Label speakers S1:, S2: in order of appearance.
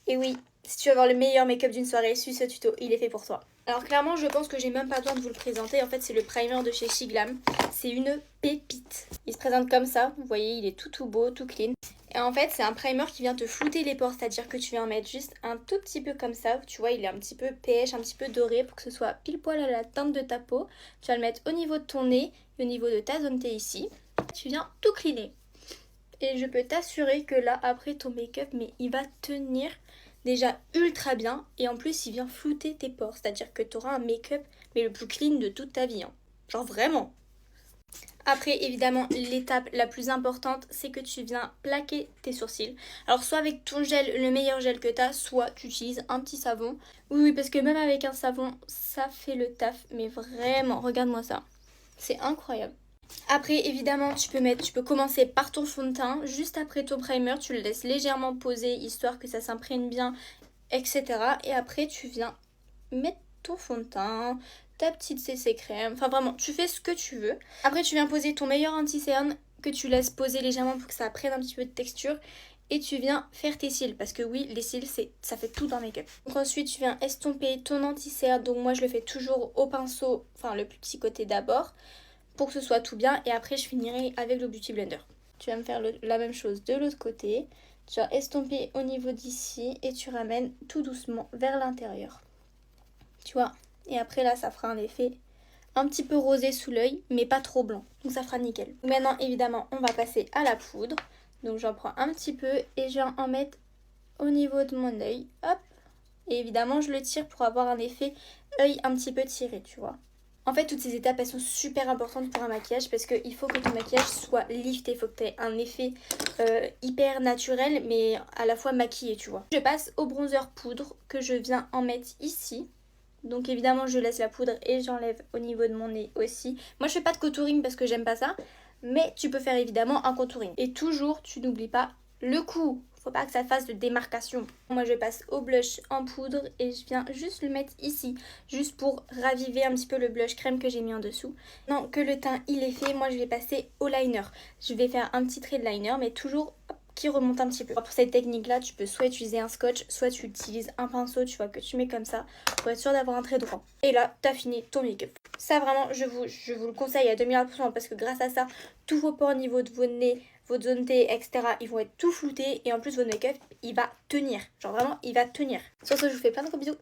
S1: Et oui, si tu veux avoir le meilleur make-up d'une soirée, suis ce tuto, il est fait pour toi. Alors clairement, je pense que j'ai même pas besoin de vous le présenter. En fait, c'est le primer de chez Shiglam. C'est une pépite. Il se présente comme ça. Vous voyez, il est tout beau, tout clean. Et en fait, c'est un primer qui vient te flouter les pores. C'est-à-dire que tu viens en mettre juste un tout petit peu comme ça. Tu vois, il est un petit peu pêche, un petit peu doré pour que ce soit pile poil à la teinte de ta peau. Tu vas le mettre au niveau de ton nez et au niveau de ta zone T ici. Tu viens tout cleaner. Et je peux t'assurer que là, après ton make-up, mais il va tenir déjà ultra bien. Et en plus, il vient flouter tes pores. C'est-à-dire que tu auras un make-up, mais le plus clean de toute ta vie. Hein. Genre vraiment. Après, évidemment, l'étape la plus importante, c'est que tu viens plaquer tes sourcils. Alors, soit avec ton gel, le meilleur gel que tu as, soit tu utilises un petit savon. Oui, parce que même avec un savon, ça fait le taf. Mais vraiment, regarde-moi ça. C'est incroyable. Après, évidemment, tu peux commencer par ton fond de teint. Juste après ton primer, tu le laisses légèrement poser, histoire que ça s'imprègne bien, etc. Et après, tu viens mettre ton fond de teint, ta petite CC crème. Enfin, vraiment, tu fais ce que tu veux. Après, tu viens poser ton meilleur anti-cerne que tu laisses poser légèrement pour que ça prenne un petit peu de texture. Et tu viens faire tes cils, parce que oui, les cils, ça fait tout dans le make-up. Donc ensuite, tu viens estomper ton anti-cerne. Donc moi, je le fais toujours au pinceau, enfin le petit côté d'abord, pour que ce soit tout bien. Et après, je finirai avec le Beauty Blender. Tu vas me faire la même chose de l'autre côté. Tu vas estomper au niveau d'ici et tu ramènes tout doucement vers l'intérieur. Tu vois. Et après là, ça fera un effet un petit peu rosé sous l'œil, mais pas trop blanc. Donc ça fera nickel. Maintenant, évidemment, on va passer à la poudre. Donc j'en prends un petit peu et je vais en mettre au niveau de mon œil. Hop. Et évidemment, je le tire pour avoir un effet œil un petit peu tiré, tu vois. En fait, toutes ces étapes, elles sont super importantes pour un maquillage parce qu'il faut que ton maquillage soit lifté. Il faut que tu aies un effet hyper naturel, mais à la fois maquillé, tu vois. Je passe au bronzer poudre que je viens en mettre ici. Donc évidemment, je laisse la poudre et j'enlève au niveau de mon nez aussi. Moi, je fais pas de contouring parce que j'aime pas ça. Mais tu peux faire évidemment un contouring. Et toujours, tu n'oublies pas le cou. Faut pas que ça fasse de démarcation. Moi, je passe au blush en poudre et je viens juste le mettre ici. Juste pour raviver un petit peu le blush crème que j'ai mis en dessous. Non, que le teint, il est fait. Moi, je vais passer au liner. Je vais faire un petit trait de liner, mais toujours qui remonte un petit peu. Pour cette technique là, tu peux soit utiliser un scotch, soit tu utilises un pinceau, tu vois, que tu mets comme ça pour être sûr d'avoir un trait droit. Et là, t'as fini ton make-up. Ça vraiment, je vous le conseille à 2000% parce que grâce à ça, tous vos pores au niveau de vos nez, votre zone T, etc., ils vont être tout floutés et en plus votre make-up, il va tenir. Genre vraiment, il va tenir. Sur ce, je vous fais plein de gros bisous.